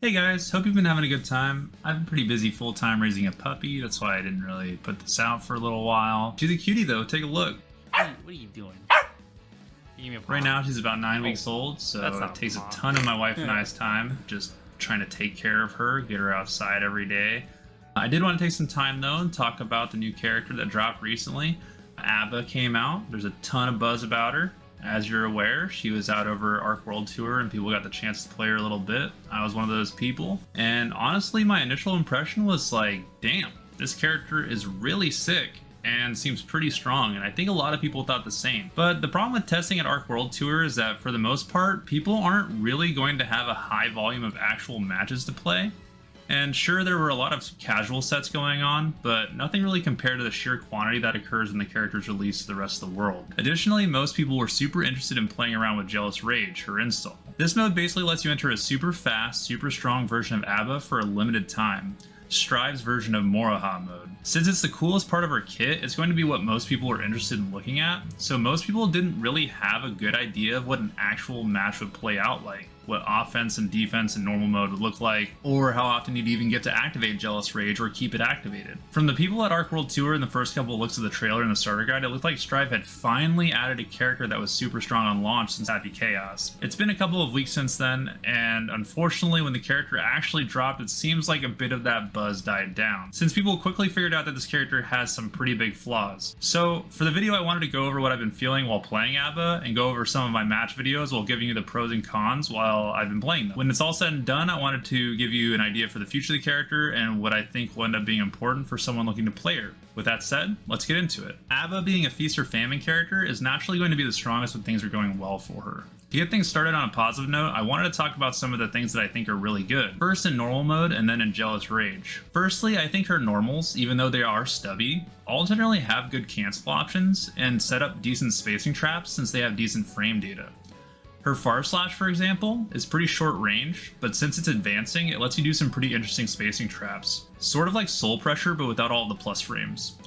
Hey guys, hope you've been having a good time. I've been pretty busy full time raising a puppy, that's why I didn't really put this out for a little while. She's a cutie though, take a look. What are you doing? Give me a paw. Right now she's about 9 weeks old, so that's it not a takes a paw. ton of my wife and I's time just trying to take care of her, get her outside every day. I did want to take some time though and talk about the new character that dropped recently. A.B.A came out, there's a ton of buzz about her. As you're aware, she was out over Arc World Tour and people got the chance to play her a little bit. I was one of those people. And honestly, my initial impression was like, damn, this character is really sick and seems pretty strong, and I think a lot of people thought the same. But the problem with testing at Arc World Tour is that for the most part, people aren't really going to have a high volume of actual matches to play. And sure, there were a lot of casual sets going on, but nothing really compared to the sheer quantity that occurs when the character's released to the rest of the world. Additionally, most people were super interested in playing around with Jealous Rage, her install. This mode basically lets you enter a super fast, super strong version of A.B.A for a limited time. Strive's version of Moroha mode. Since it's the coolest part of her kit, it's going to be what most people are interested in looking at, so most people didn't really have a good idea of what an actual match would play out like, what offense and defense in normal mode would look like, or how often you'd even get to activate Jealous Rage or keep it activated. From the people at Arc World Tour in the first couple of looks of the trailer and the starter guide, it looked like Strive had finally added a character that was super strong on launch since Happy Chaos. It's been a couple of weeks since then, and unfortunately when the character actually dropped, it seems like a bit of that buzz died down, since people quickly figured out that this character has some pretty big flaws. So for the video, I wanted to go over what I've been feeling while playing A.B.A and go over some of my match videos while giving you the pros and cons while I've been playing them. When it's all said and done, I wanted to give you an idea for the future of the character and what I think will end up being important for someone looking to play her. With that said, let's get into it. A.B.A being a feast or famine character is naturally going to be the strongest when things are going well for her. To get things started on a positive note, I wanted to talk about some of the things that I think are really good. First in normal mode and then in Jealous Rage. Firstly, I think her normals, even though they are stubby, all generally have good cancel options and set up decent spacing traps since they have decent frame data. Her Far Slash, for example, is pretty short range, but since it's advancing, it lets you do some pretty interesting spacing traps. Sort of like Soul Pressure, but without all the plus frames.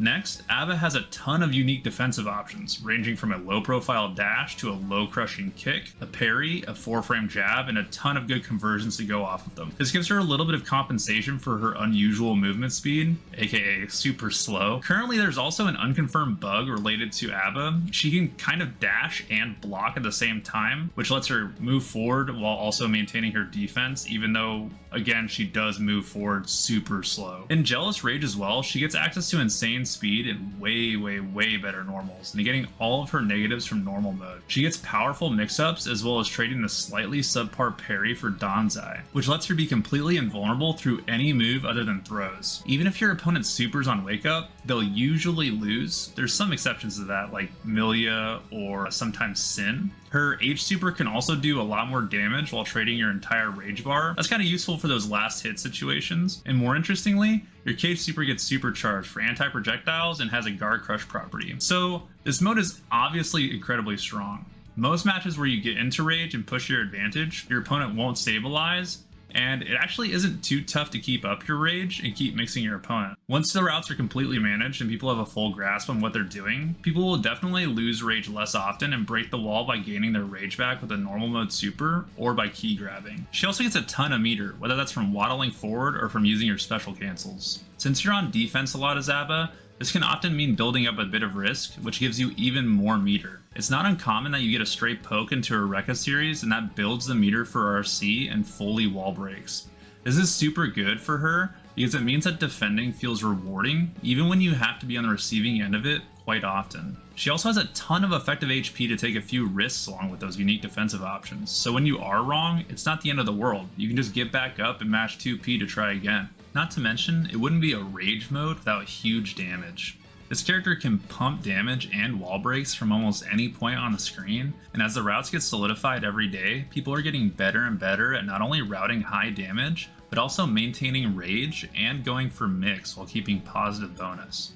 Next, A.B.A has a ton of unique defensive options, ranging from a low-profile dash to a low-crushing kick, a parry, a 4-frame jab, and a ton of good conversions to go off of them. This gives her a little bit of compensation for her unusual movement speed, aka super slow. Currently, there's also an unconfirmed bug related to A.B.A. She can kind of dash and block at the same time, which lets her move forward while also maintaining her defense, even though, again, she does move forward super slow. In Jealous Rage as well, she gets access to insane speed and way better normals, negating all of her negatives from normal mode. She gets powerful mix-ups as well as trading the slightly subpar parry for Danzai, which lets her be completely invulnerable through any move other than throws. Even if your opponent supers on wake up, they'll usually lose. There's some exceptions to that, like Milia or sometimes Sin. Her H super can also do a lot more damage while trading your entire rage bar. That's kind of useful for those last hit situations. And more interestingly, your Cage super gets supercharged for anti-projectiles and has a guard crush property. So this mode is obviously incredibly strong. Most matches where you get into rage and push your advantage, your opponent won't stabilize, and it actually isn't too tough to keep up your rage and keep mixing your opponent. Once the routes are completely managed and people have a full grasp on what they're doing, people will definitely lose rage less often and break the wall by gaining their rage back with a normal mode super or by key grabbing. She also gets a ton of meter, whether that's from waddling forward or from using your special cancels. Since you're on defense a lot as A.B.A, this can often mean building up a bit of risk, which gives you even more meter. It's not uncommon that you get a straight poke into a Rekka series and that builds the meter for RC and fully wall breaks. This is super good for her because it means that defending feels rewarding even when you have to be on the receiving end of it quite often. She also has a ton of effective HP to take a few risks along with those unique defensive options, so when you are wrong, it's not the end of the world. You can just get back up and mash 2P to try again. Not to mention, it wouldn't be a rage mode without huge damage. This character can pump damage and wall breaks from almost any point on the screen, and as the routes get solidified every day, people are getting better and better at not only routing high damage, but also maintaining rage and going for mix while keeping positive bonus.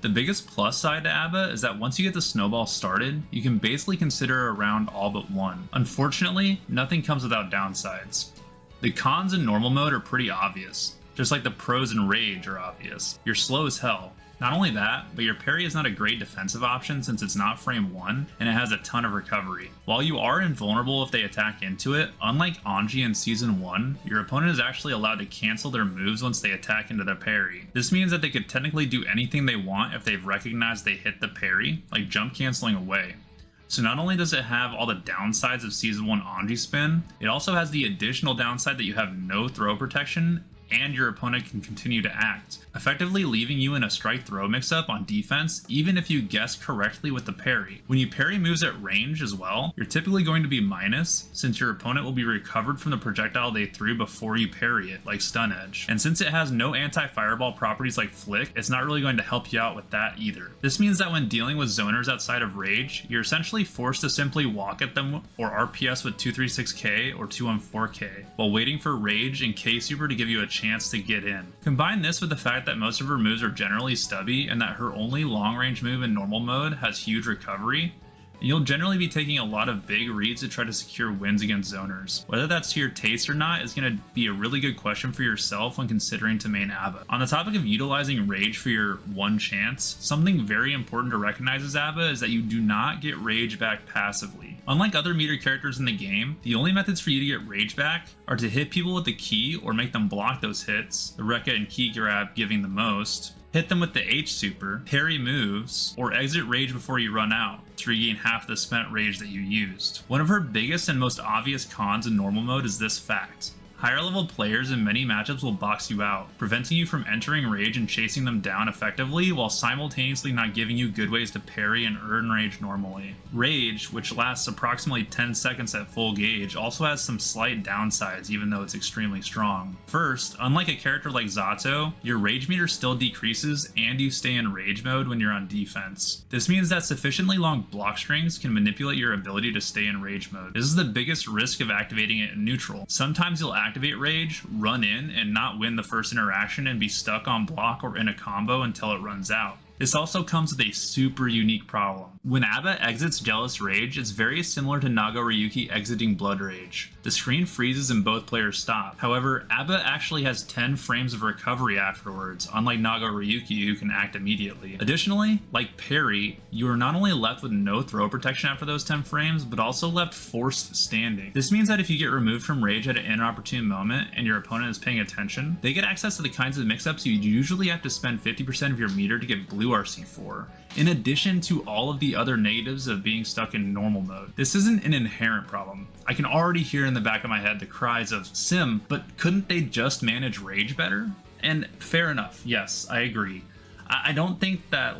The biggest plus side to A.B.A is that once you get the snowball started, you can basically consider a round all but won. Unfortunately, nothing comes without downsides. The cons in normal mode are pretty obvious. Just like the pros in Rage are obvious. You're slow as hell. Not only that, but your parry is not a great defensive option since it's not frame 1 and it has a ton of recovery. While you are invulnerable if they attack into it, unlike Anji in Season 1, your opponent is actually allowed to cancel their moves once they attack into their parry. This means that they could technically do anything they want if they've recognized they hit the parry, like jump canceling away. So not only does it have all the downsides of Season 1 Anji spin, it also has the additional downside that you have no throw protection and your opponent can continue to act, effectively leaving you in a strike-throw mix-up on defense even if you guess correctly with the parry. When you parry moves at range as well, you're typically going to be minus, since your opponent will be recovered from the projectile they threw before you parry it, like Stun Edge. And since it has no anti-fireball properties like Flick, it's not really going to help you out with that either. This means that when dealing with zoners outside of Rage, you're essentially forced to simply walk at them or RPS with 236k or 214k, while waiting for Rage and K Super to give you a chance to get in. Combine this with the fact that most of her moves are generally stubby and that her only long range move in normal mode has huge recovery, and you'll generally be taking a lot of big reads to try to secure wins against zoners. Whether that's to your taste or not is going to be a really good question for yourself when considering to main A.B.A. On the topic of utilizing Rage for your one chance, something very important to recognize as A.B.A. is that you do not get Rage back passively. Unlike other meter characters in the game, the only methods for you to get Rage back are to hit people with the key or make them block those hits, the Rekka and key grab giving the most, hit them with the H super, parry moves, or exit Rage before you run out to regain half the spent Rage that you used. One of her biggest and most obvious cons in normal mode is this fact. Higher level players in many matchups will box you out, preventing you from entering Rage and chasing them down effectively while simultaneously not giving you good ways to parry and earn Rage normally. Rage, which lasts approximately 10 seconds at full gauge, also has some slight downsides even though it's extremely strong. First, unlike a character like Zato, your Rage meter still decreases and you stay in Rage mode when you're on defense. This means that sufficiently long block strings can manipulate your ability to stay in Rage mode. This is the biggest risk of activating it in neutral. Sometimes you'll activate Rage, run in, and not win the first interaction and be stuck on block or in a combo until it runs out. This also comes with a super unique problem. When A.B.A. exits Jealous Rage, it's very similar to Nago Ryuki exiting Blood Rage. The screen freezes and both players stop. However, A.B.A. actually has 10 frames of recovery afterwards, unlike Nago Ryuki who can act immediately. Additionally, like parry, you are not only left with no throw protection after those 10 frames, but also left forced standing. This means that if you get removed from Rage at an inopportune moment and your opponent is paying attention, they get access to the kinds of mix-ups you usually have to spend 50% of your meter to get blue RC for, in addition to all of the other negatives of being stuck in normal mode. This isn't an inherent problem. I can already hear in the back of my head the cries of, Sim, but couldn't they just manage Rage better? And fair enough, yes, I agree. I don't think that,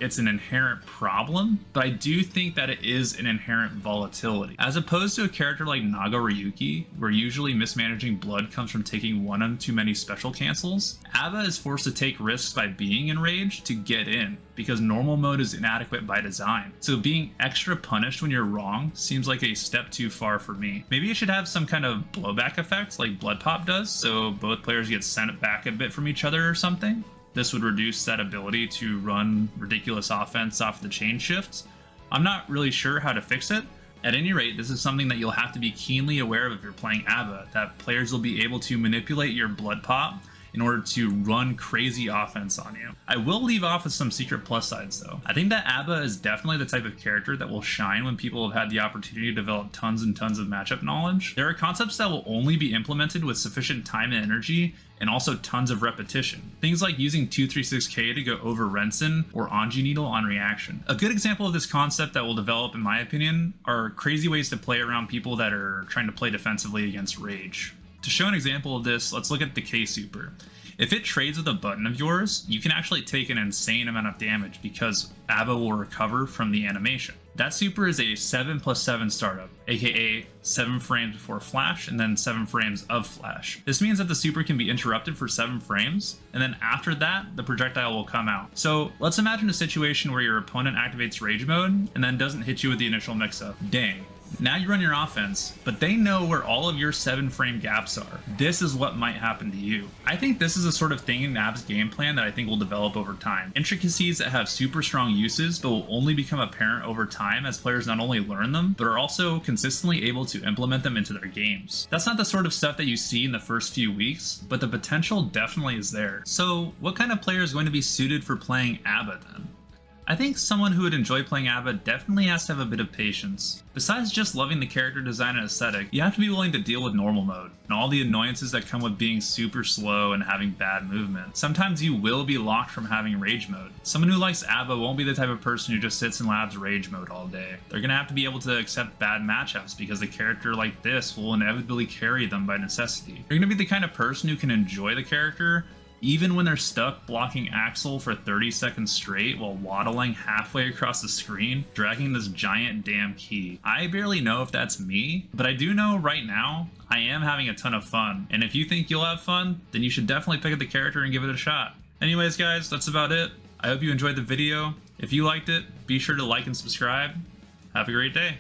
it's an inherent problem, but I do think that it is an inherent volatility. As opposed to a character like Nago Ryuki, where usually mismanaging blood comes from taking one of too many special cancels, A.B.A. is forced to take risks by being in Rage to get in, because normal mode is inadequate by design. So being extra punished when you're wrong seems like a step too far for me. Maybe it should have some kind of blowback effect like Blood Pop does, so both players get sent back a bit from each other or something. This would reduce that ability to run ridiculous offense off the chain shifts. I'm not really sure how to fix it. At any rate, this is something that you'll have to be keenly aware of if you're playing A.B.A., that players will be able to manipulate your blood pop in order to run crazy offense on you. I will leave off with some secret plus sides though. I think that A.B.A. is definitely the type of character that will shine when people have had the opportunity to develop tons and tons of matchup knowledge. There are concepts that will only be implemented with sufficient time and energy, and also tons of repetition. Things like using 236k to go over Rensen or Anji Needle on reaction. A good example of this concept that will develop, in my opinion, are crazy ways to play around people that are trying to play defensively against Rage. To show an example of this, let's look at the K Super. If it trades with a button of yours, you can actually take an insane amount of damage because A.B.A. will recover from the animation. That super is a 7+7 startup, aka 7 frames before flash and then 7 frames of flash. This means that the super can be interrupted for 7 frames, and then after that, the projectile will come out. So let's imagine a situation where your opponent activates Rage mode and then doesn't hit you with the initial mix-up. Dang. Now you run your offense, but they know where all of your 7-frame gaps are. This is what might happen to you. I think this is a sort of thing in A.B.A.'s game plan that I think will develop over time. Intricacies that have super strong uses, but will only become apparent over time as players not only learn them, but are also consistently able to implement them into their games. That's not the sort of stuff that you see in the first few weeks, but the potential definitely is there. So what kind of player is going to be suited for playing A.B.A. then? I think someone who would enjoy playing A.B.A. definitely has to have a bit of patience. Besides just loving the character design and aesthetic, you have to be willing to deal with normal mode, and all the annoyances that come with being super slow and having bad movement. Sometimes you will be locked from having rage mode. Someone who likes A.B.A. won't be the type of person who just sits in labs rage mode all day. They're gonna have to be able to accept bad matchups because a character like this will inevitably carry them by necessity. You're gonna be the kind of person who can enjoy the character even when they're stuck blocking Axel for 30 seconds straight while waddling halfway across the screen, dragging this giant damn key. I barely know if that's me, but I do know right now, I am having a ton of fun, and if you think you'll have fun, then you should definitely pick up the character and give it a shot. Anyways guys, that's about it. I hope you enjoyed the video. If you liked it, be sure to like and subscribe. Have a great day.